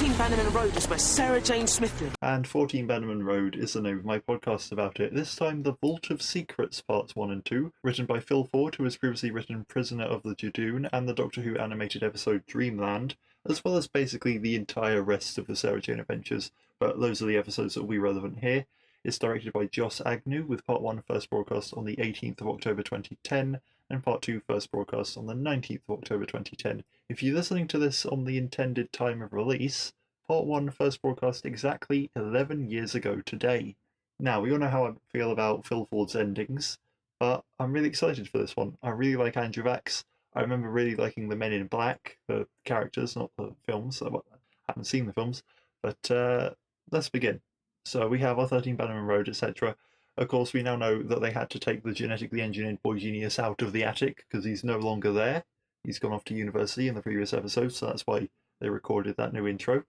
14 Bannerman Road is where Sarah Jane Smith lived. And 14 Bannerman Road is the name of my podcast about it. This time, The Vault of Secrets, Parts 1 and 2, written by Phil Ford, who has previously written Prisoner of the Judoon and the Doctor Who animated episode Dreamland, as well as basically the entire rest of the Sarah Jane adventures, but those are the episodes that will be relevant here. It's directed by Joss Agnew, with Part 1 first broadcast on the 18th of October 2010, and Part 2 first broadcast on the 19th of October 2010. If you're listening to this on the intended time of release, Part 1 first broadcast exactly 11 years ago today. Now, we all know how I feel about Phil Ford's endings, but I'm really excited for this one. I really like Andrew Vax. I remember really liking the Men in Black, the characters, not the films. I haven't seen the films, but let's begin. So we have our 13 Bannerman Road, etc. Of course, we now know that they had to take the genetically engineered boy genius out of the attic because he's no longer there. He's gone off to university in the previous episode, so that's why they recorded that new intro.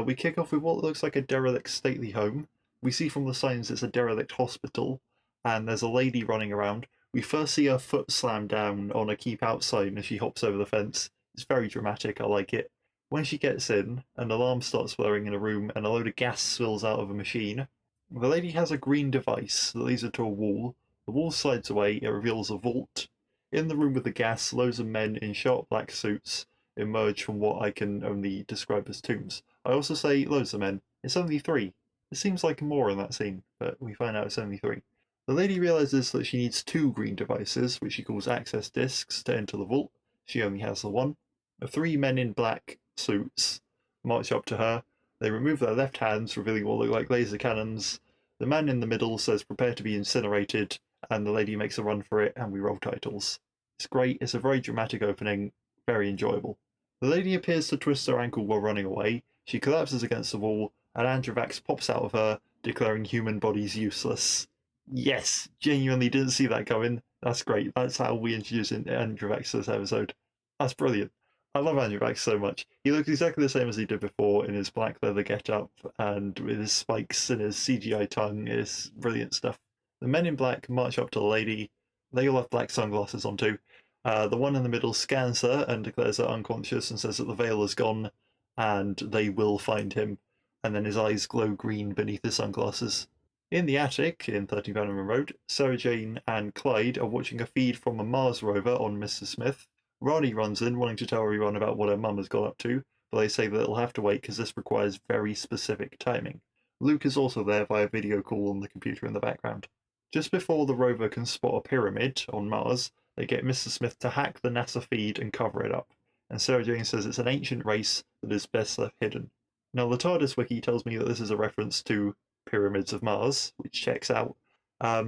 We kick off with what looks like a derelict stately home. We see from the signs it's a derelict hospital, and there's a lady running around. We first see her foot slam down on a keep out sign as she hops over the fence. It's very dramatic, I like it. When she gets in, an alarm starts blaring in a room and a load of gas spills out of a machine. The lady has a green device that leads her to a wall. The wall slides away, it reveals a vault. In the room with the gas, loads of men in sharp black suits emerge from what I can only describe as tombs. I also say loads of men. It's only 3. It seems like more in that scene, but we find out it's only 3. The lady realizes that she needs 2 green devices, which she calls access discs, to enter the vault. She only has the 1. The 3 men in black suits march up to her. They remove their left hands, revealing what look like laser cannons. The man in the middle says prepare to be incinerated, and the lady makes a run for it, and we roll titles. It's great. It's a very dramatic opening, very enjoyable. The lady appears to twist her ankle while running away. She collapses against the wall, and Andrew Vax pops out of her, declaring human bodies useless. Yes, genuinely didn't see that coming. That's great. That's how we introduce Andrew Vax to this episode. That's brilliant. I love Andrew Vax so much. He looks exactly the same as he did before in his black leather get-up and with his spikes and his CGI tongue. It's brilliant stuff. The men in black march up to the lady. They all have black sunglasses on too. The one in the middle scans her and declares her unconscious and says that the veil is gone and they will find him. And then his eyes glow green beneath his sunglasses. In the attic, in 30 Bannerman Road, Sarah Jane and Clyde are watching a feed from a Mars rover on Mr. Smith. Ronnie runs in, wanting to tell everyone about what her mum has got up to, but they say that it'll have to wait because this requires very specific timing. Luke is also there via video call on the computer in the background. Just before the rover can spot a pyramid on Mars, they get Mr. Smith to hack the NASA feed and cover it up, and Sarah Jane says it's an ancient race that is best left hidden. Now, the TARDIS wiki tells me that this is a reference to Pyramids of Mars, which checks out. I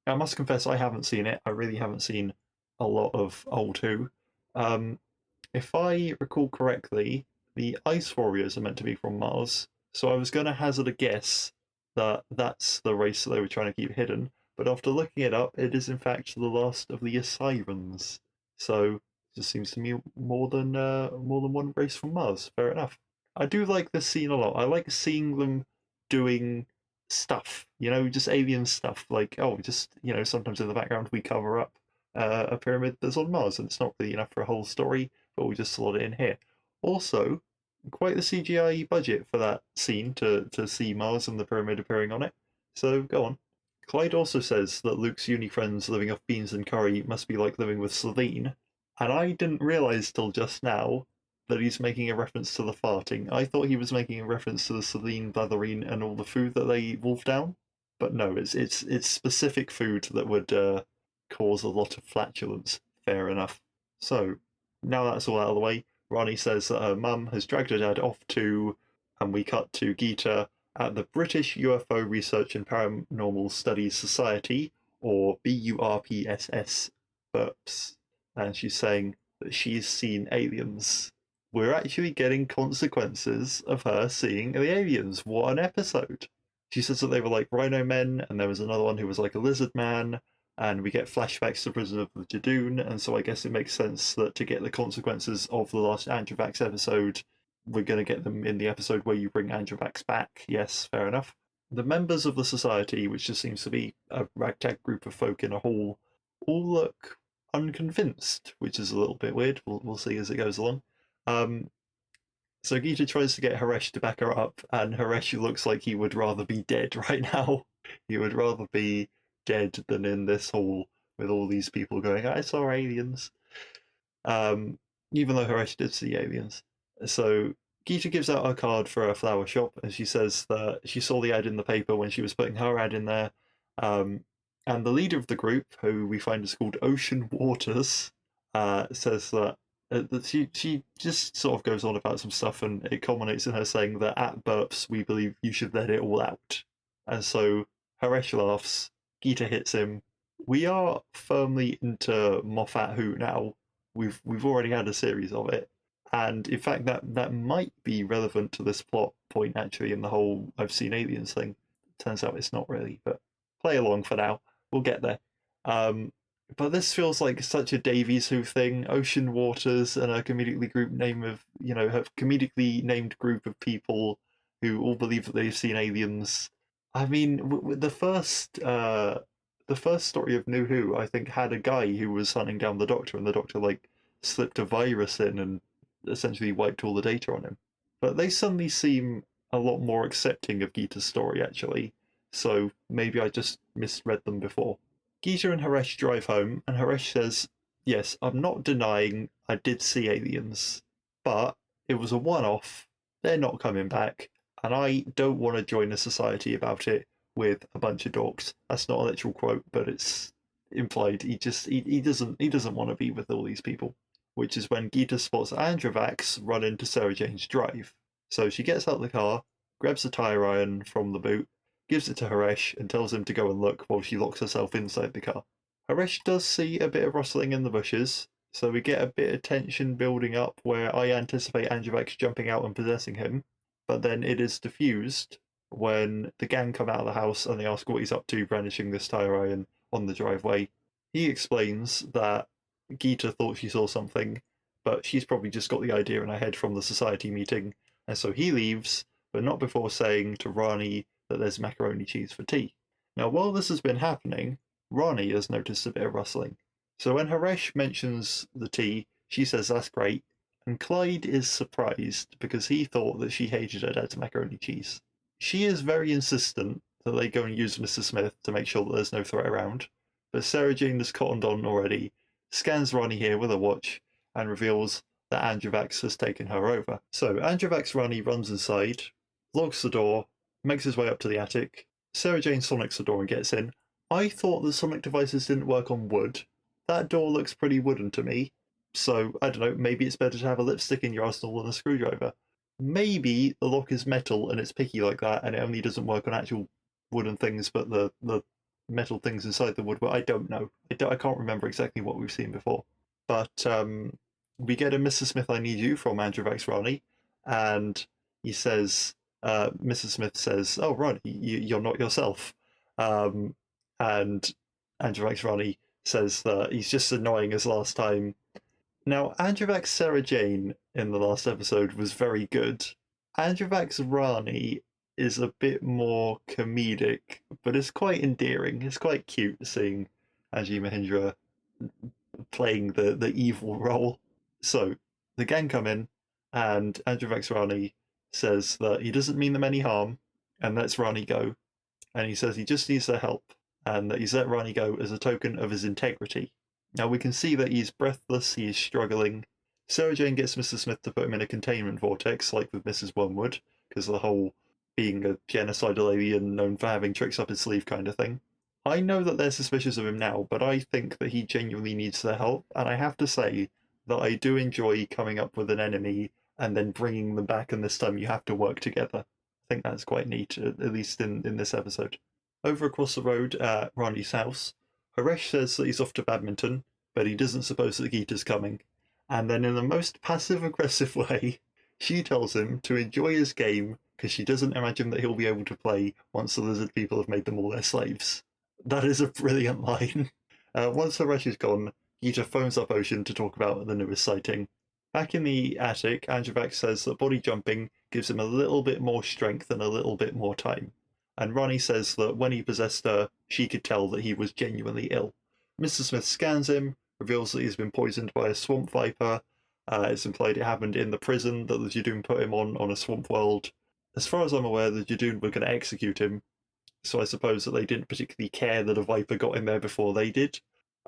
must confess I haven't seen it. I really haven't seen a lot of old Who. If I recall correctly, the Ice Warriors are meant to be from Mars, so I was going to hazard a guess that that's the race that they were trying to keep hidden, but after looking it up, it is in fact the last of the Asirans. So, it just seems to me more than one race from Mars. Fair enough. I do like this scene a lot. I like seeing them doing stuff, just alien stuff, like, sometimes in the background we cover up a pyramid that's on Mars, and it's not really enough for a whole story, but we just slot it in here. Also, quite the CGI budget for that scene to see Mars and the pyramid appearing on it, so go on. Clyde also says that Luke's uni friends living off beans and curry must be like living with Celine, and I didn't realise till just now that he's making a reference to the farting. I thought he was making a reference to the Celine blatherine and all the food that they wolf down, but no, it's specific food that would cause a lot of flatulence. Fair enough. So, now that's all out of the way, Ronnie says that her mum has dragged her dad off to, and we cut to Geeta at the British UFO Research and Paranormal Studies Society, or BURPSS, burps, and she's saying that she's seen aliens. We're actually getting consequences of her seeing the aliens. What an episode! She says that they were like rhino men, and there was another one who was like a lizard man, and we get flashbacks to Prisoner of the Judoon, and so I guess it makes sense that to get the consequences of the last Andrew Vax episode, we're going to get them in the episode where you bring Andrew Vax back. Yes, fair enough. The members of the society, which just seems to be a ragtag group of folk in a hall, all look unconvinced, which is a little bit weird. We'll see as it goes along. So Geeta tries to get Haresh to back her up, and Haresh looks like he would rather be dead right now. He would rather be dead than in this hall with all these people going, I saw aliens. Um, Even though Haresh did see aliens. So Geeta gives out her card for a flower shop, and she says that she saw the ad in the paper when she was putting her ad in there. And the leader of the group, who we find is called Ocean Waters, says that she just sort of goes on about some stuff, and it culminates in her saying that at burps, we believe you should let it all out. And so Haresh laughs, Geeta hits him. We are firmly into Moffat Who now. We've already had a series of it, and in fact that might be relevant to this plot point actually in the whole I've seen aliens thing. Turns out it's not really, but play along for now. We'll get there. Um, but this feels like such a Davies Who thing. Ocean Waters and a comedically group name of have comedically named group of people who all believe that they've seen aliens. I mean, the first story of New Who, I think, had a guy who was hunting down the Doctor, and the Doctor like slipped a virus in and essentially wiped all the data on him. But they suddenly seem a lot more accepting of Geeta's story, actually. So maybe I just misread them before. Geeta and Haresh drive home, and Haresh says, yes, I'm not denying I did see aliens, but it was a one off. They're not coming back, and I don't want to join a society about it with a bunch of dorks. That's not a literal quote, but it's implied. He doesn't want to be with all these people. Which is when Geeta spots Androvax run into Sarah Jane's drive. So she gets out of the car, grabs a tire iron from the boot, gives it to Haresh, and tells him to go and look while she locks herself inside the car. Haresh does see a bit of rustling in the bushes, so we get a bit of tension building up where I anticipate Androvax jumping out and possessing him, but then it is diffused when the gang come out of the house and they ask what he's up to brandishing this tire iron on the driveway. He explains that Geeta thought she saw something, but she's probably just got the idea in her head from the society meeting, and so he leaves, but not before saying to Rani that there's macaroni cheese for tea. Now, while this has been happening, Rani has noticed a bit of rustling. So when Haresh mentions the tea, she says that's great, and Clyde is surprised because he thought that she hated her dad's macaroni cheese. She is very insistent that they go and use Mr. Smith to make sure that there's no threat around, but Sarah Jane has cottoned on already, scans Rani here with a watch, and reveals that Androvax has taken her over. So Androvax Rani runs inside, locks the door, makes his way up to the attic. Sarah Jane sonics the door and gets in. I thought the sonic devices didn't work on wood. That door looks pretty wooden to me. So, I don't know, maybe it's better to have a lipstick in your arsenal than a screwdriver. Maybe the lock is metal and it's picky like that, and it only doesn't work on actual wooden things, but the metal things inside the wood. But I don't know. I can't remember exactly what we've seen before. But we get a Mr. Smith, I need you from Androvax Rani, and he says, Mrs. Smith says, oh, Rani, you're not yourself. And Androvax Rani says that he's just annoying as last time. Now, Androvax Sarah Jane in the last episode was very good. Androvax Rani is a bit more comedic, but it's quite endearing. It's quite cute seeing Anji Mahindra playing the evil role. So the gang come in, and Androvax Rani says that he doesn't mean them any harm, and lets Rani go. And he says he just needs their help, and that he's let Rani go as a token of his integrity. Now we can see that he's breathless, he is struggling. Sarah Jane gets Mr. Smith to put him in a containment vortex, like with Mrs. Wormwood, because the whole being a genocidal alien known for having tricks up his sleeve kind of thing. I know that they're suspicious of him now, but I think that he genuinely needs their help, and I have to say that I do enjoy coming up with an enemy and then bringing them back, and this time you have to work together. I think that's quite neat, at least in this episode. Over across the road at Rani's house, Haresh says that he's off to badminton, but he doesn't suppose that Geeta's coming. And then in the most passive-aggressive way, she tells him to enjoy his game because she doesn't imagine that he'll be able to play once the lizard people have made them all their slaves. That is a brilliant line. Once Haresh is gone, Geeta phones up Ocean to talk about the newest sighting. Back in the attic, Androvax says that body jumping gives him a little bit more strength and a little bit more time. And Rani says that when he possessed her, she could tell that he was genuinely ill. Mr. Smith scans him, reveals that he's been poisoned by a swamp viper, It's implied it happened in the prison that the Judoon put him on a swamp world. As far as I'm aware, the Judoon were going to execute him, so I suppose that they didn't particularly care that a Viper got in there before they did.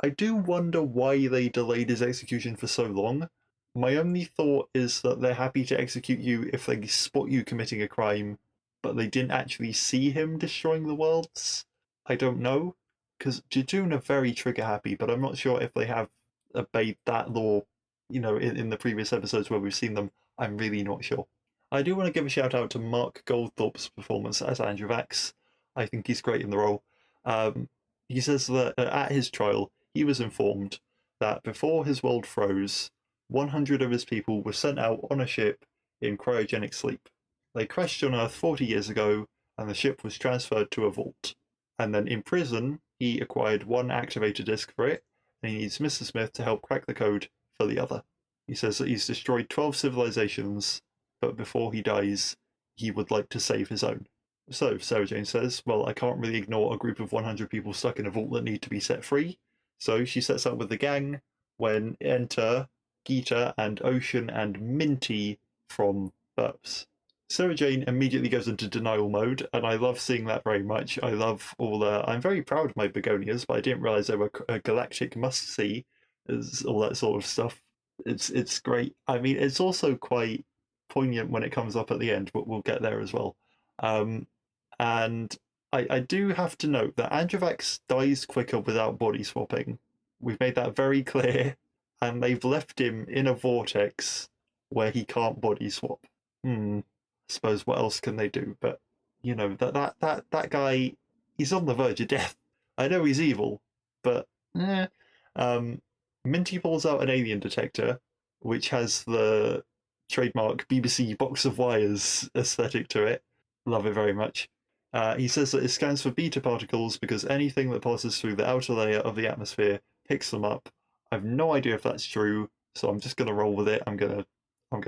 I do wonder why they delayed his execution for so long. My only thought is that they're happy to execute you if they spot you committing a crime, but they didn't actually see him destroying the worlds. I don't know, because Judoon are very trigger happy, but I'm not sure if they have obeyed that law, in the previous episodes where we've seen them. I'm really not sure. I do want to give a shout out to Mark Goldthorpe's performance as Andrew Vax. I think he's great in the role. He says that at his trial, he was informed that before his world froze, 100 of his people were sent out on a ship in cryogenic sleep. They crashed on Earth 40 years ago, and the ship was transferred to a vault. And then in prison, he acquired one activator disk for it, and he needs Mr. Smith to help crack the code for the other. He says that he's destroyed 12 civilizations, but before he dies, he would like to save his own. So, Sarah Jane says, well, I can't really ignore a group of 100 people stuck in a vault that need to be set free. So she sets out with the gang when enter Geeta and Ocean and Minty from Burps. Sarah Jane immediately goes into denial mode, and I love seeing that very much. I love all the... I'm very proud of my begonias, but I didn't realise they were a galactic must-see, all that sort of stuff. It's great. I mean, it's also quite poignant when it comes up at the end, but we'll get there as well. And I do have to note that Androvax dies quicker without body swapping. We've made that very clear, and they've left him in a vortex where he can't body swap. I suppose what else can they do? But that guy, he's on the verge of death. I know he's evil, but Minty pulls out an alien detector, which has the trademark BBC box of wires aesthetic to it. Love it very much. He says that it scans for beta particles because anything that passes through the outer layer of the atmosphere picks them up. I have no idea if that's true, so I'm just going to roll with it. I'm gonna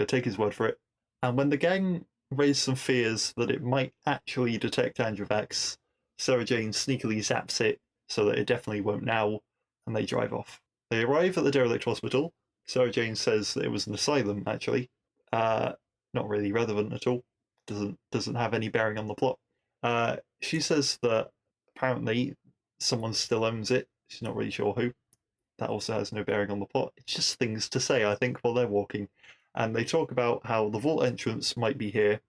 take his word for it. And when the gang raised some fears that it might actually detect Androvax, Sarah Jane sneakily zaps it so that it definitely won't now, and they drive off. They arrive at the derelict hospital. Sarah Jane says that it was an asylum, actually. Not really relevant at all. Doesn't have any bearing on the plot. She says that apparently someone still owns it. She's not really sure who. That also has no bearing on the plot. It's just things to say, I think, while they're walking. And they talk about how the vault entrance might be here,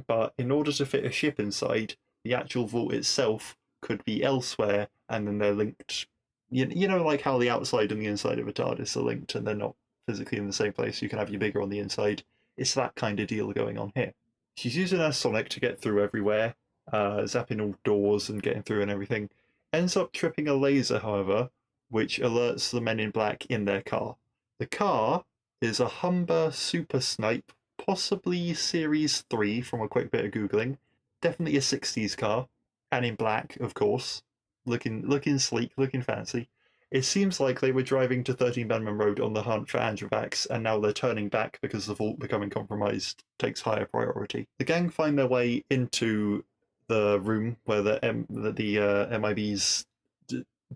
but in order to fit a ship inside, the actual vault itself could be elsewhere, and then they're linked. You know, like how the outside and the inside of a TARDIS are linked, and they're not physically in the same place. You can have your bigger on the inside. It's that kind of deal going on here. She's using her sonic to get through everywhere, zapping all doors and getting through and everything. Ends up tripping a laser, however, which alerts the men in black in their car. The car is a Humber Super Snipe, possibly Series 3 from a quick bit of Googling. Definitely a 60s car, and in black, of course. Looking sleek, looking fancy. It seems like they were driving to 13 Bannerman Road on the hunt for Androvax, and now they're turning back because the vault becoming compromised takes higher priority. The gang find their way into the room where the MIB's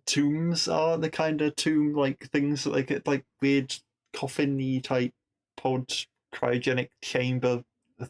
tombs are, the kind of tomb-like things that they get, like weird coffin-y type pod cryogenic chamber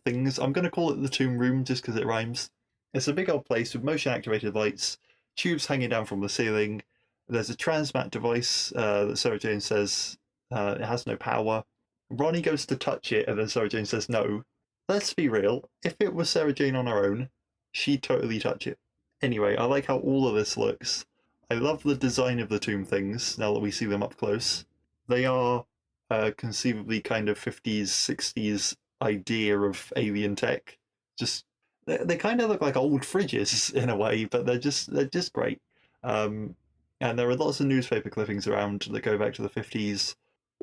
things. I'm going to call it the tomb room just because it rhymes. It's a big old place with motion-activated lights, tubes hanging down from the ceiling. There's a transmat device that Sarah Jane says it has no power. Ronnie goes to touch it, and then Sarah Jane says no. Let's be real, if it was Sarah Jane on her own, she'd totally touch it. Anyway, I like how all of this looks. I love the design of the tomb things, now that we see them up close. They are conceivably kind of 50s, 60s idea of alien tech. Just they kind of look like old fridges in a way, but they're just great. And there are lots of newspaper clippings around that go back to the 50s,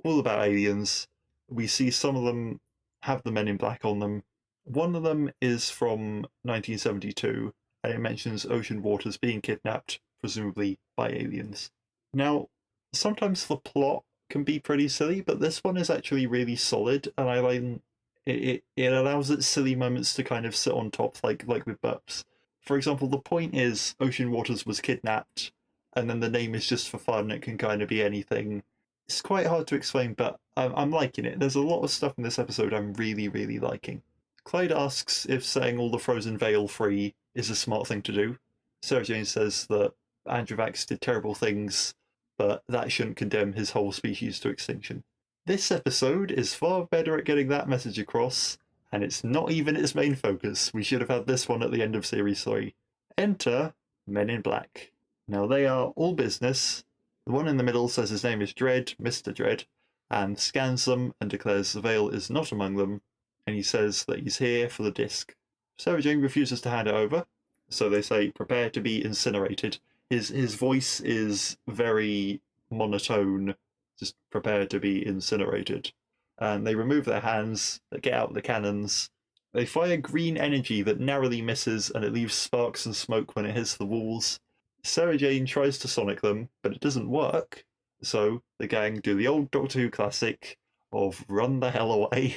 all about aliens. We see some of them have the Men in Black on them. One of them is from 1972, and it mentions Ocean Waters being kidnapped, presumably by aliens. Now, sometimes the plot can be pretty silly, but this one is actually really solid, and I like it allows its silly moments to kind of sit on top, like with Burps. For example, the point is Ocean Waters was kidnapped, and then the name is just for fun. It can kind of be anything. It's quite hard to explain, but I'm liking it. There's a lot of stuff in this episode I'm really, really liking. Clyde asks if setting all the frozen Vale free is a smart thing to do. Sarah Jane says that Androvax did terrible things, but that shouldn't condemn his whole species to extinction. This episode is far better at getting that message across, and it's not even its main focus. We should have had this one at the end of Series 3. Enter Men in Black. Now they are all business. The one in the middle says his name is Dread, Mr. Dread, and scans them and declares the Vale is not among them, and he says that he's here for the disc. Sarah Jane refuses to hand it over, so they say, prepare to be incinerated. His voice is very monotone, just prepare to be incinerated. And they remove their hands, they get out the cannons, they fire green energy that narrowly misses and it leaves sparks and smoke when it hits the walls. Sarah Jane tries to sonic them, but it doesn't work, so the gang do the old Doctor Who classic of run the hell away,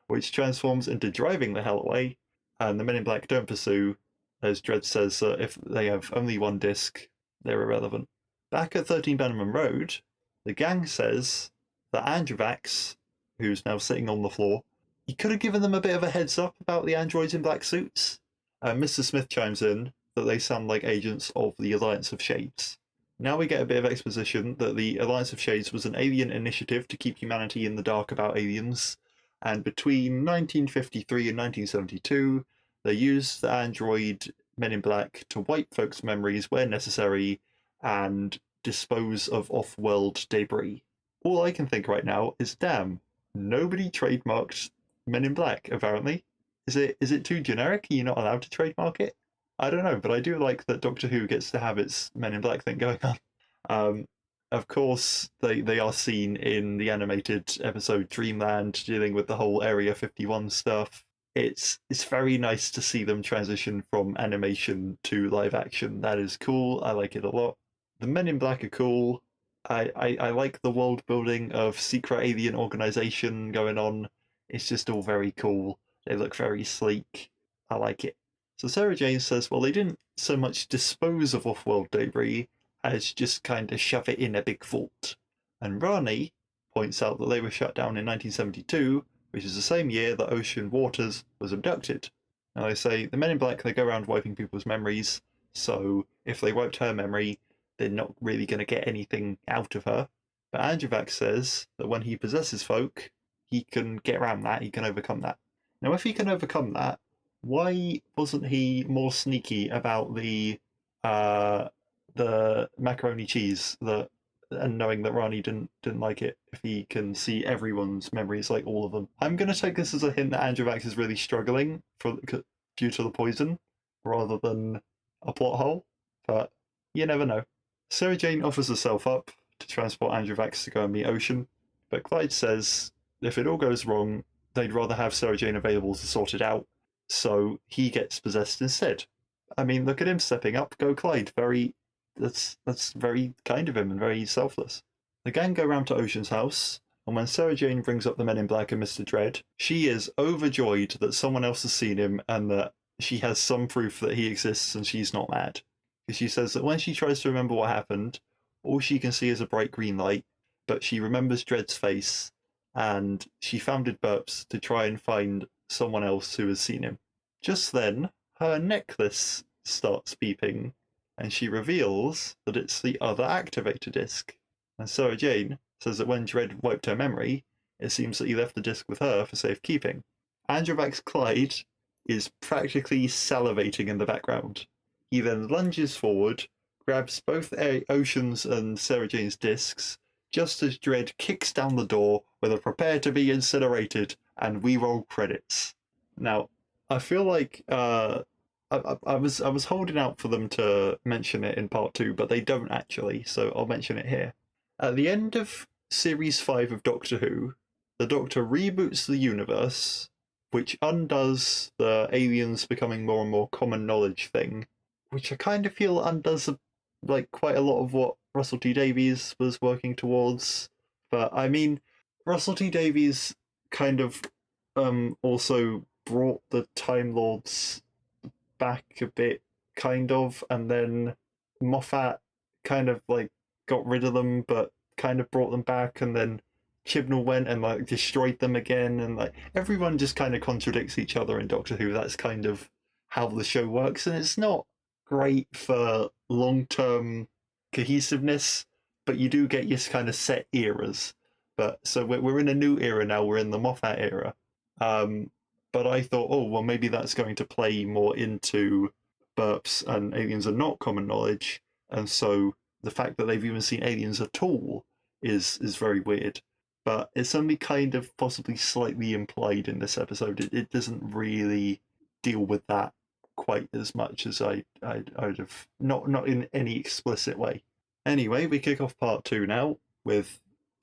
which transforms into driving the hell away, and the Men in Black don't pursue, as Dredd says that if they have only one disc, they're irrelevant. Back at 13 Bannerman Road, the gang says that Androvax, who's now sitting on the floor, he could have given them a bit of a heads up about the androids in black suits. Mr. Smith chimes in that they sound like agents of the Alliance of Shades. Now we get a bit of exposition that the Alliance of Shades was an alien initiative to keep humanity in the dark about aliens, and between 1953 and 1972, they used the android Men in Black to wipe folks' memories where necessary and dispose of off-world debris. All I can think right now is, damn, nobody trademarked Men in Black, apparently. Is it too generic? Are you not allowed to trademark it? I don't know, but I do like that Doctor Who gets to have its Men in Black thing going on. Of course, they are seen in the animated episode Dreamland, dealing with the whole Area 51 stuff. It's very nice to see them transition from animation to live action. That is cool. I like it a lot. The Men in Black are cool. I like the world building of secret alien organization going on. It's just all very cool. They look very sleek. I like it. So Sarah Jane says, well, they didn't so much dispose of off-world debris as just kind of shove it in a big vault. And Rani points out that they were shut down in 1972, which is the same year that Ocean Waters was abducted. Now they say the Men in Black, they go around wiping people's memories, so if they wiped her memory, they're not really going to get anything out of her. But Androvax says that when he possesses folk, he can get around that, he can overcome that. Now if he can overcome that, why wasn't he more sneaky about the macaroni cheese and knowing that Rani didn't like it if he can see everyone's memories, like all of them? I'm going to take this as a hint that Androvax is really struggling due to the poison rather than a plot hole, but you never know. Sarah Jane offers herself up to transport Androvax to go and meet Ocean, but Clyde says if it all goes wrong, they'd rather have Sarah Jane available to sort it out, so he gets possessed instead. I mean, look at him stepping up. Go Clyde. That's very kind of him and very selfless. The gang go round to Ocean's house, and when Sarah Jane brings up the Men in Black and Mr. Dread, she is overjoyed that someone else has seen him and that she has some proof that he exists and she's not mad. She says that when she tries to remember what happened, all she can see is a bright green light, but she remembers Dread's face, and she founded burps to try and find someone else who has seen him. Just then, her necklace starts beeping, and she reveals that it's the other activator disc. And Sarah Jane says that when Dread wiped her memory, it seems that he left the disc with her for safekeeping. Androvax Clyde is practically salivating in the background. He then lunges forward, grabs both Ocean's and Sarah Jane's discs, just as Dread kicks down the door with a prepare to be incinerated, and we roll credits. Now, I feel like I was holding out for them to mention it in part 2, but they don't actually, so I'll mention it here. At the end of Series 5 of Doctor Who, the Doctor reboots the universe, which undoes the aliens becoming more and more common knowledge thing, which I kind of feel undoes quite a lot of what Russell T Davies was working towards. But I mean, Russell T Davies kind of also brought the Time Lords back a bit, kind of, and then Moffat kind of got rid of them, but kind of brought them back, and then Chibnall went and like destroyed them again, and like everyone just kind of contradicts each other in Doctor Who. That's kind of how the show works, and it's not great for long-term cohesiveness, but you do get your kind of set eras. But so we're in a new era now. We're in the Moffat era. But I thought, oh well, maybe that's going to play more into burps and aliens are not common knowledge, and so the fact that they've even seen aliens at all is very weird. But it's only kind of possibly slightly implied in this episode. It doesn't really deal with that quite as much as I'd have, not in any explicit way. Anyway, we kick off part 2 now with,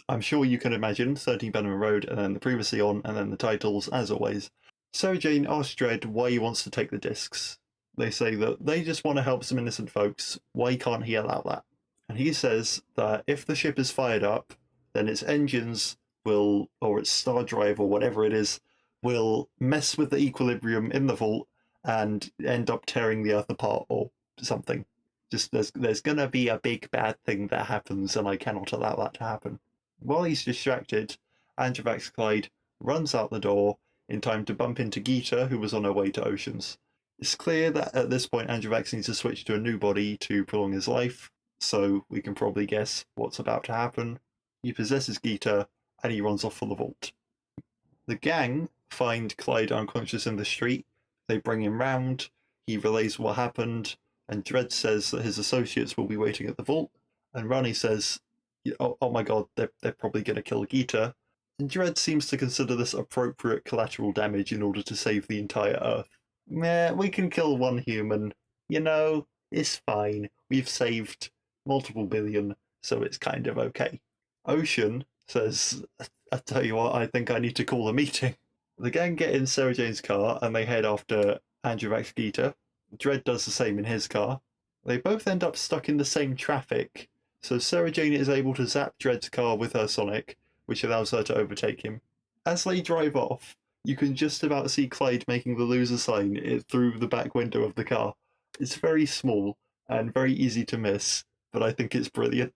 I'm sure you can imagine, 13 Bannerman Road, and then the previously on, and then the titles, as always. Sarah Jane asks Dredd why he wants to take the discs. They say that they just want to help some innocent folks. Why can't he allow that? And he says that if the ship is fired up, then its engines will, or its star drive or whatever it is, will mess with the equilibrium in the vault and end up tearing the Earth apart or something. Just there's going to be a big bad thing that happens, and I cannot allow that to happen. While he's distracted, Androvax Clyde runs out the door in time to bump into Geeta, who was on her way to Oceans. It's clear that at this point Androvax needs to switch to a new body to prolong his life, so we can probably guess what's about to happen. He possesses Geeta, and he runs off for the vault. The gang find Clyde unconscious in the street. They bring him round. He relays what happened, and Dredd says that his associates will be waiting at the vault. And Ronnie says, oh my god, they're probably going to kill Geeta. And Dredd seems to consider this appropriate collateral damage in order to save the entire Earth. We can kill one human. It's fine. We've saved multiple billion, so it's kind of okay. Ocean says, I tell you what, I think I need to call a meeting. The gang get in Sarah Jane's car and they head after Androvax Geeta. Dredd does the same in his car. They both end up stuck in the same traffic, so Sarah Jane is able to zap Dredd's car with her sonic, which allows her to overtake him. As they drive off, you can just about see Clyde making the loser sign through the back window of the car. It's very small and very easy to miss, but I think it's brilliant.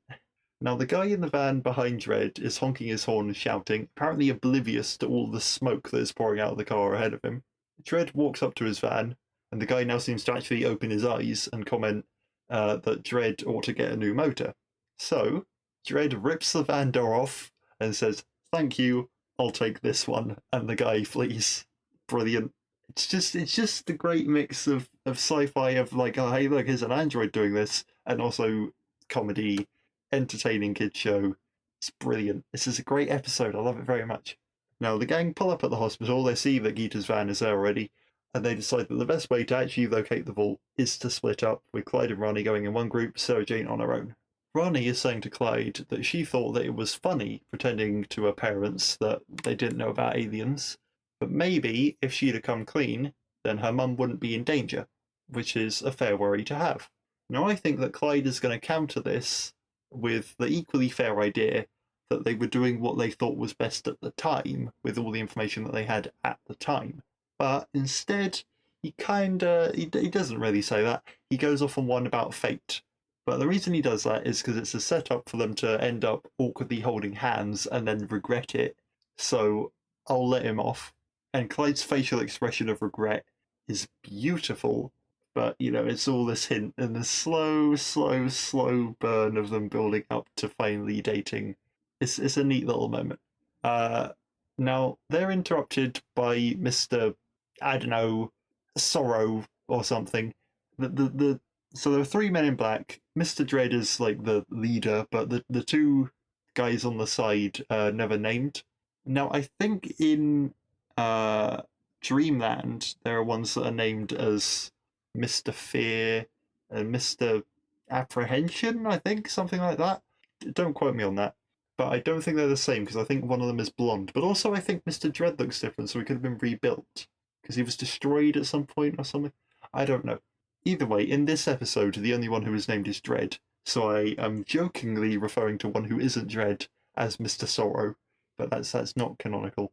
Now, the guy in the van behind Dredd is honking his horn and shouting, apparently oblivious to all the smoke that is pouring out of the car ahead of him. Dredd walks up to his van, and the guy now seems to actually open his eyes and comment that Dredd ought to get a new motor. So, Dredd rips the van door off and says, "Thank you, I'll take this one," and the guy flees. Brilliant. It's just a great mix of sci-fi, of like, oh hey look, here's an android doing this, and also comedy, entertaining kids show. It's brilliant. This is a great episode. I love it very much. Now the gang pull up at the hospital. They see that Geeta's van is there already, and they decide that the best way to actually locate the vault is to split up, with Clyde and Ronnie going in one group, Sarah Jane on her own. Ronnie is saying to Clyde that she thought that it was funny pretending to her parents that they didn't know about aliens, but maybe if she'd have come clean, then her mum wouldn't be in danger, which is a fair worry to have. Now I think that Clyde is going to counter this with the equally fair idea that they were doing what they thought was best at the time, with all the information that they had at the time. But instead, he doesn't really say that. He goes off on one about fate. But the reason he does that is because it's a setup for them to end up awkwardly holding hands and then regret it. So I'll let him off. And Clyde's facial expression of regret is beautiful. But, it's all this hint and the slow burn of them building up to finally dating. It's a neat little moment. Now, they're interrupted by Mr. I don't know, Sorrow or something. So there are 3 men in black. Mr. Dredd is like the leader, but the 2 guys on the side never named. Now, I think in Dreamland, there are ones that are named as Mr. Fear and Mr. Apprehension, I think, something like that. Don't quote me on that. But I don't think they're the same, because I think one of them is blonde. But also I think Mr. Dredd looks different, so he could have been rebuilt. Because he was destroyed at some point or something. I don't know. Either way, in this episode, the only one who is named is Dredd. So I am jokingly referring to one who isn't Dredd as Mr. Sorrow. But that's not canonical.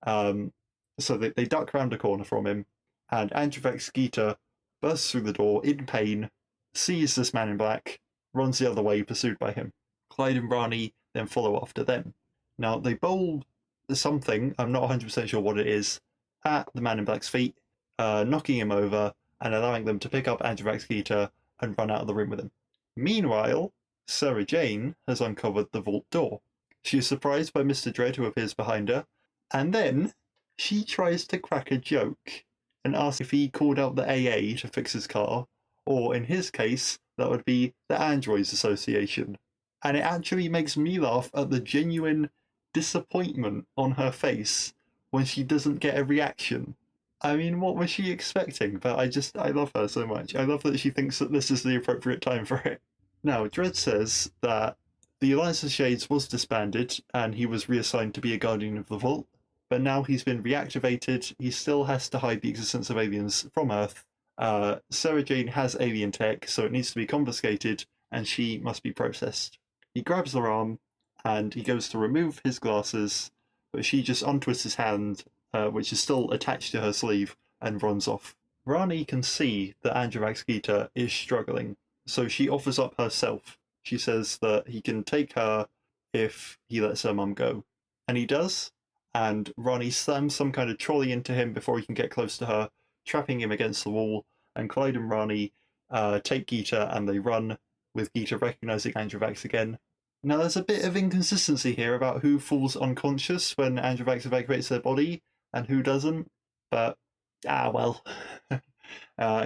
So they duck round a corner from him. And Androvax Geeta bursts through the door in pain, sees this man in black, runs the other way, pursued by him. Clyde and Rani then follow after them. Now, they bowl something, I'm not 100% sure what it is, at the Man in Black's feet, knocking him over and allowing them to pick up Androvax Gita and run out of the room with him. Meanwhile, Sarah Jane has uncovered the vault door. She is surprised by Mr. Dread, who appears behind her, and then she tries to crack a joke and asks if he called out the AA to fix his car, or in his case, that would be the Androids Association. And it actually makes me laugh at the genuine disappointment on her face when she doesn't get a reaction. I mean, what was she expecting? But I love her so much. I love that she thinks that this is the appropriate time for it. Now, Dredd says that the Alliance of Shades was disbanded and he was reassigned to be a guardian of the vault, but now he's been reactivated. He still has to hide the existence of aliens from Earth. Sarah Jane has alien tech, so it needs to be confiscated and she must be processed. He grabs her arm and he goes to remove his glasses, but she just untwists his hand, which is still attached to her sleeve, and runs off. Rani can see that Androvax Gita is struggling, so she offers up herself. She says that he can take her if he lets her mum go. And he does, and Rani slams some kind of trolley into him before he can get close to her, trapping him against the wall, and Clyde and Rani take Gita and they run, with Gita recognising Androvax again. Now, there's a bit of inconsistency here about who falls unconscious when Androvax evacuates their body and who doesn't, but, well.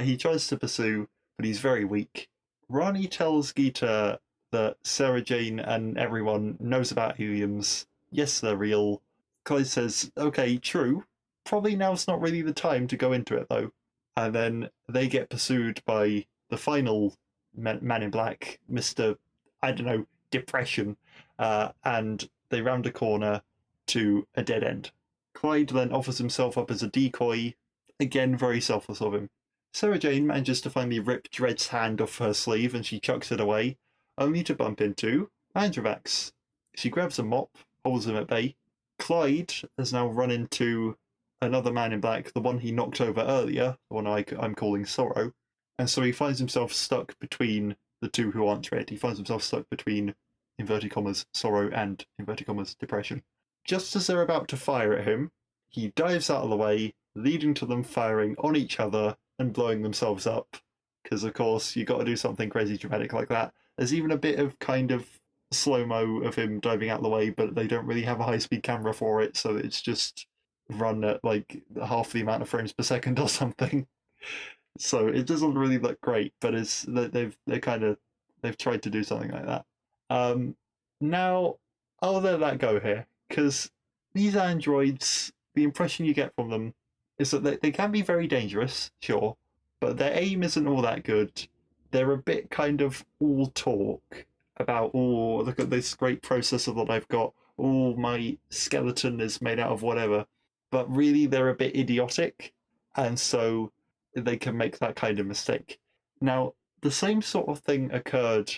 He tries to pursue, but he's very weak. Rani tells Gita that Sarah Jane and everyone knows about heliums. Yes, they're real. Clyde says, okay, true. Probably now's not really the time to go into it, though. And then they get pursued by the final Man in Black, Mr. I don't know, Depression, and they round a corner to a dead end. Clyde then offers himself up as a decoy, again very selfless of him. Sarah Jane manages to finally rip Dredd's hand off her sleeve and she chucks it away, only to bump into Androvax. She grabs a mop, holds him at bay. Clyde has now run into another Man in Black, the one he knocked over earlier, the one I'm calling Sorrow, and so he finds himself stuck between the two who aren't Dredd. He finds himself stuck between, inverted commas, Sorrow and, inverted commas, Depression. Just as they're about to fire at him, he dives out of the way, leading to them firing on each other and blowing themselves up. Because, of course, you got to do something crazy dramatic like that. There's even a bit of kind of slow-mo of him diving out of the way, but they don't really have a high-speed camera for it, so it's just run at like half the amount of frames per second or something. So it doesn't really look great, but they've tried to do something like that. Now I'll let that go here, because these androids, the impression you get from them is that they can be very dangerous, sure, but their aim isn't all that good. They're a bit kind of all talk about, oh, look at this great processor that I've got, oh, my skeleton is made out of whatever, but really they're a bit idiotic, and so they can make that kind of mistake. Now, the same sort of thing occurred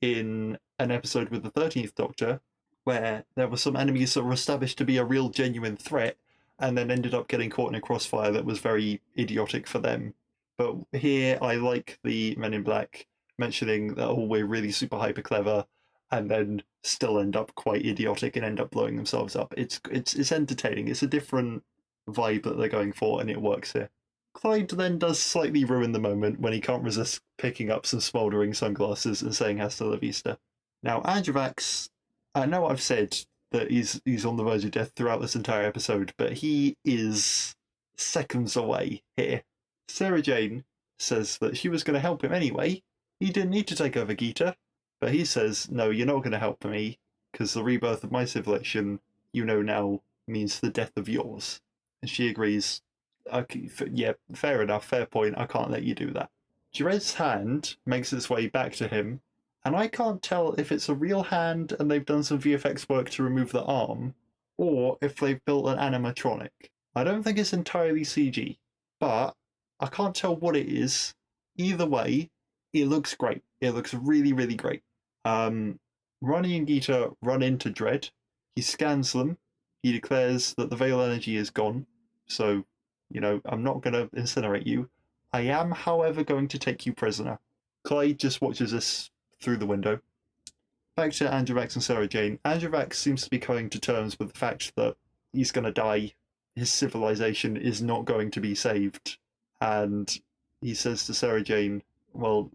in an episode with the 13th Doctor, where there were some enemies that were established to be a real genuine threat, and then ended up getting caught in a crossfire that was very idiotic for them. But here, I like the Men in Black mentioning that, oh, we're really super hyper clever, and then still end up quite idiotic and end up blowing themselves up. It's entertaining. It's a different vibe that they're going for, and it works here. Clyde then does slightly ruin the moment when he can't resist picking up some smouldering sunglasses and saying hasta la vista. Now, Androvax, I know I've said that he's on the verge of death throughout this entire episode, but he is seconds away here. Sarah Jane says that she was going to help him anyway. He didn't need to take over Gita, but he says, no, you're not going to help me, because the rebirth of my civilization, you know now, means the death of yours. And she agrees, okay, yeah, fair enough, fair point, I can't let you do that. Dredd's hand makes its way back to him, and I can't tell if it's a real hand and they've done some VFX work to remove the arm, or if they've built an animatronic. I don't think it's entirely CG, but I can't tell what it is. Either way, it looks great. It looks really, really great. Ronnie and Gita run into Dredd. He scans them. He declares that the Veil energy is gone, so, you know, I'm not going to incinerate you. I am, however, going to take you prisoner. Clyde just watches this through the window. back to Androvax and Sarah Jane. Androvax seems to be coming to terms with the fact that he's going to die. His civilization is not going to be saved. And he says to Sarah Jane, well,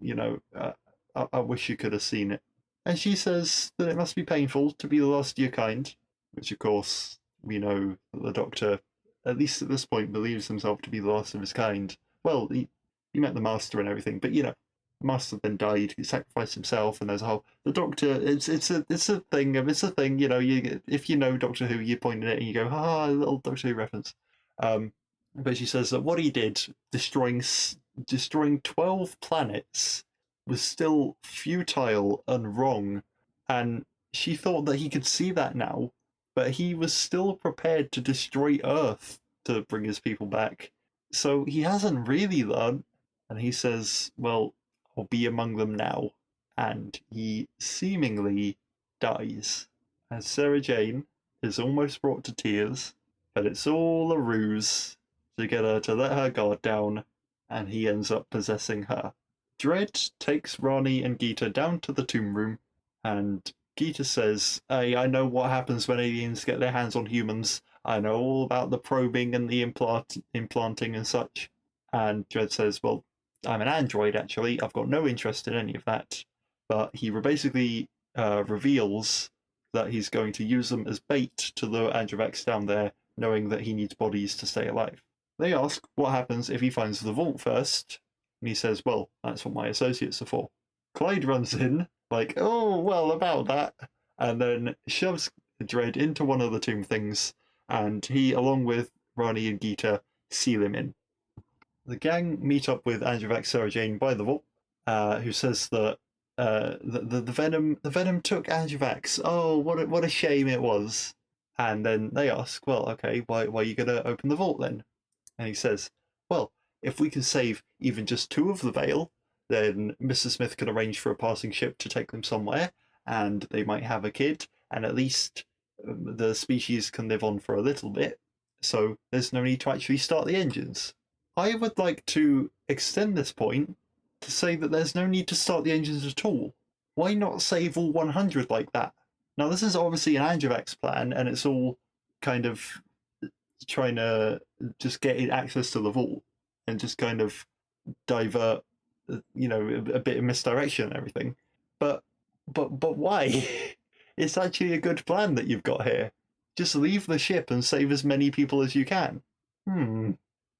I wish you could have seen it. And she says that it must be painful to be the last of your kind, which, of course, we know that the Doctor, at least at this point, believes himself to be the last of his kind. Well, he met the Master and everything, but, the Master then died, he sacrificed himself, and there's a whole... The Doctor, it's a thing, if you know Doctor Who, you point at it and you go, a little Doctor Who reference. But she says that what he did, destroying 12 planets, was still futile and wrong, and she thought that he could see that now, but he was still prepared to destroy Earth to bring his people back. So he hasn't really learned, and he says, well, I'll be among them now. And he seemingly dies. And Sarah Jane is almost brought to tears, but it's all a ruse to get her to let her guard down, and he ends up possessing her. Dread takes Rani and Geeta down to the tomb room, and Geeta says, hey, I know what happens when aliens get their hands on humans. I know all about the probing and the implanting and such. And Dread says, well, I'm an android, actually. I've got no interest in any of that. But he basically reveals that he's going to use them as bait to lure Androvax down there, knowing that he needs bodies to stay alive. They ask what happens if he finds the vault first, and he says, well, that's what my associates are for. Clyde runs in, like, oh, well, about that, and then shoves Dread into one of the tomb things, and he, along with Rani and Geeta, seal him in. The gang meet up with Androvax Sarah Jane by the vault, who says that the venom took Androvax. Oh, what a shame it was. And then they ask, well, okay, why are you going to open the vault then? And he says, well, if we can save even just 2 of the Veil, then Mr. Smith can arrange for a passing ship to take them somewhere, and they might have a kid, and at least the species can live on for a little bit, so there's no need to actually start the engines. I would like to extend this point to say that there's no need to start the engines at all. Why not save all 100 like that? Now, this is obviously an Androvax plan, and it's all kind of trying to just get access to the vault and just kind of divert, a bit of misdirection and everything. But why? It's actually a good plan that you've got here. Just leave the ship and save as many people as you can.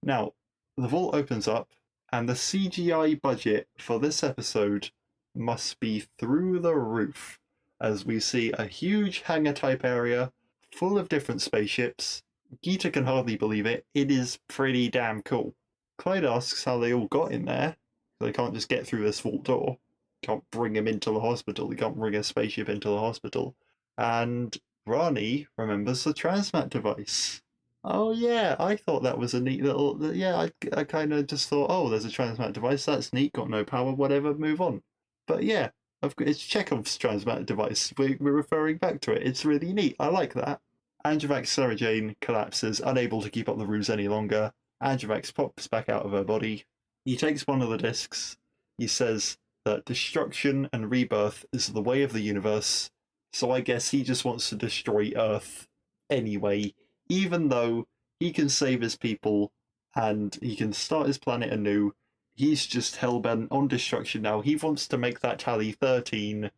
Now, the vault opens up, and the CGI budget for this episode must be through the roof, as we see a huge hangar-type area full of different spaceships. Geeta can hardly believe it. It is pretty damn cool. Clyde asks how they all got in there. They can't just get through this vault door. Can't bring him into the hospital. They can't bring a spaceship into the hospital. And Rani remembers the transmat device. Oh yeah, I thought that was a neat little... Yeah, I kind of just thought, oh, there's a transmat device, that's neat, got no power, whatever, move on. But yeah, it's Chekhov's transmat device. We're referring back to it. It's really neat. I like that. Androvax Sarah Jane collapses, unable to keep up the ruse any longer. Androvax pops back out of her body. He takes one of the discs. He says that destruction and rebirth is the way of the universe, so I guess he just wants to destroy Earth anyway, even though he can save his people and he can start his planet anew. He's just hellbent on destruction now. He wants to make that tally 13.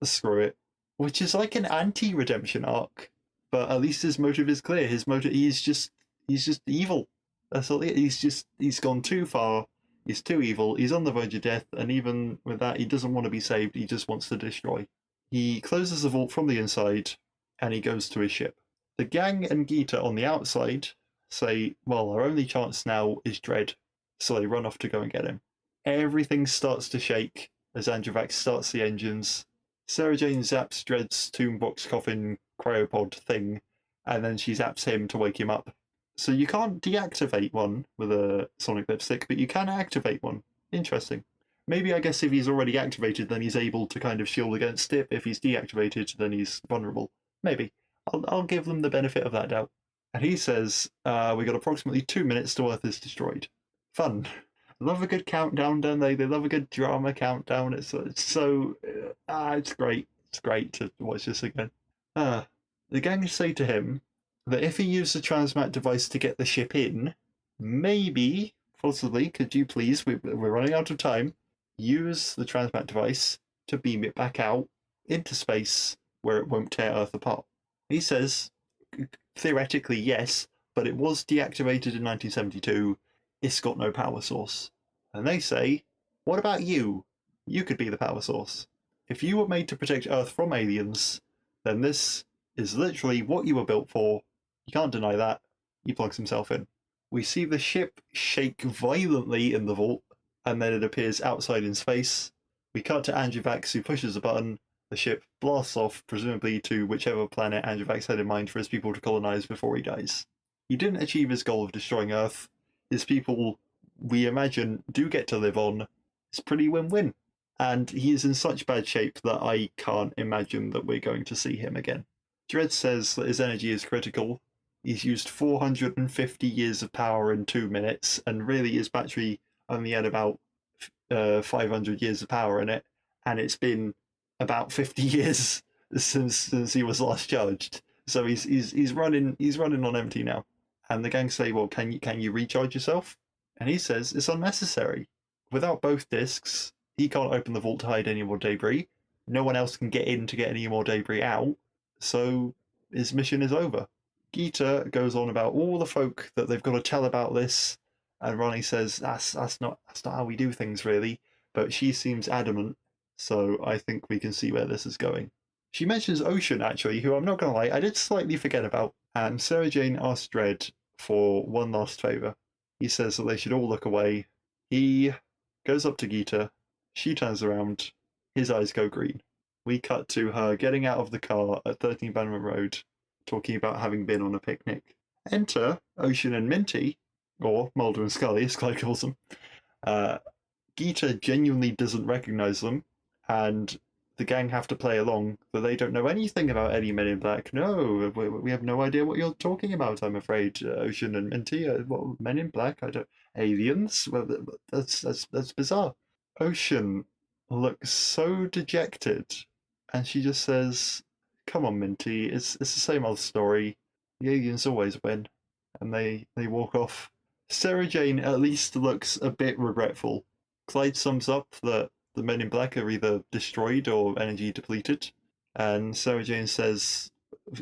Screw it. Which is like an anti-redemption arc. But at least his motive is clear. His motive, he's just evil. That's all. He's gone too far. He's too evil. He's on the verge of death, and even with that, he doesn't want to be saved. He just wants to destroy. He closes the vault from the inside, and he goes to his ship. The gang and Geeta on the outside say, well, our only chance now is Dread, so they run off to go and get him. Everything starts to shake as Androvax starts the engines. Sarah Jane zaps Dread's tombbox coffin cryopod thing, and then she zaps him to wake him up. So you can't deactivate one with a sonic lipstick, but you can activate one. Interesting. Maybe, I guess, if he's already activated, then he's able to kind of shield against it. If he's deactivated, then he's vulnerable. Maybe. I'll give them the benefit of that doubt. And he says, we got approximately 2 minutes till Earth is destroyed. Fun. Love a good countdown, don't they? They love a good drama countdown. It's great. It's great to watch this again. The gang say to him that if he used the transmat device to get the ship in, maybe, possibly, could you please, we're running out of time, use the transmat device to beam it back out into space where it won't tear Earth apart. He says, theoretically, yes, but it was deactivated in 1972. It's got no power source. And they say, what about you? You could be the power source. If you were made to protect Earth from aliens, then this is literally what you were built for. You can't deny that. He plugs himself in. We see the ship shake violently in the vault, and then it appears outside in space. We cut to Andrew Vax, who pushes a button. The ship blasts off, presumably to whichever planet Andrew Vax had in mind for his people to colonize before he dies. He didn't achieve his goal of destroying Earth. His people, we imagine, do get to live on. It's pretty win-win. And he is in such bad shape that I can't imagine that we're going to see him again. Dredd says that his energy is critical. He's used 450 years of power in 2 minutes, and really his battery only had about 500 years of power in it, and it's been about 50 years since he was last charged. So he's running on empty now. And the gang say, well, can you recharge yourself? And he says it's unnecessary. Without both discs, he can't open the vault to hide any more debris. No one else can get in to get any more debris out. So his mission is over. Geeta goes on about all the folk that they've got to tell about this, and Ronnie says that's not how we do things really. But she seems adamant, so I think we can see where this is going. She mentions Ocean, actually, who I'm not going to lie, I did slightly forget about, and Sarah Jane asks Dredd for one last favour. He says that they should all look away. He goes up to Geeta, she turns around, his eyes go green. We cut to her getting out of the car at 13 Bannerman Road, talking about having been on a picnic. Enter Ocean and Minty, or Mulder and Scully, as Clyde calls them. Geeta genuinely doesn't recognise them, and the gang have to play along, but they don't know anything about any Men in Black. No, we have no idea what you're talking about, I'm afraid, Ocean and Minty. What, Men in Black? I don't... Aliens? Well, that's bizarre. Ocean looks so dejected, and she just says, come on, Minty, it's the same old story. The aliens always win. And they walk off. Sarah Jane at least looks a bit regretful. Clyde sums up that the Men in Black are either destroyed or energy depleted. And Sarah Jane says,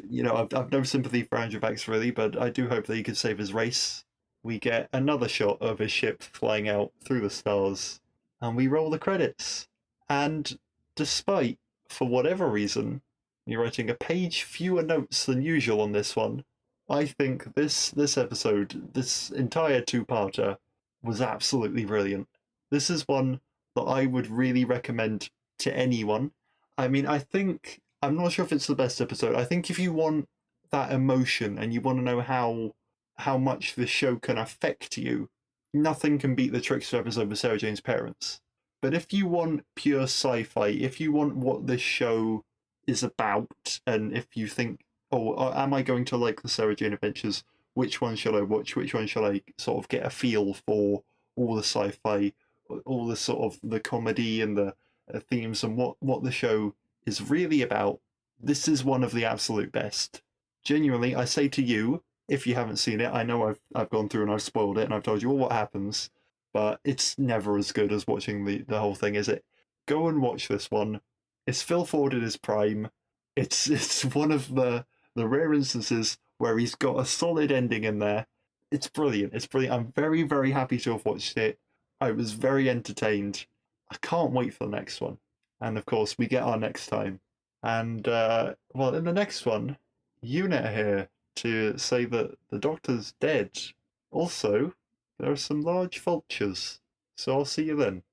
you know, I've no sympathy for Andrew Vax really, but I do hope that he could save his race. We get another shot of his ship flying out through the stars, and we roll the credits. And despite, for whatever reason, me writing a page fewer notes than usual on this one, I think this episode, this entire two-parter, was absolutely brilliant. This is one that I would really recommend to anyone. I mean, I'm not sure if it's the best episode. I think if you want that emotion and you want to know how much the show can affect you, nothing can beat the Trickster episode with Sarah Jane's parents. But if you want pure sci-fi, if you want what this show is about, and if you think, oh, am I going to like the Sarah Jane Adventures? Which one shall I watch? Which one shall I sort of get a feel for all the sci-fi, all the sort of the comedy and the themes and what the show is really about? This is one of the absolute best. Genuinely, I say to you, if you haven't seen it, I know I've gone through and I've spoiled it and I've told you all what happens, but it's never as good as watching the whole thing, is it? Go and watch this one. It's Phil Ford in his prime. It's one of the rare instances where he's got a solid ending in there. It's brilliant. It's brilliant. I'm very, very happy to have watched it. I was very entertained. I can't wait for the next one. And of course, we get our next time. And, well, in the next one, Unit here to say that the Doctor's dead. Also, there are some large vultures. So I'll see you then.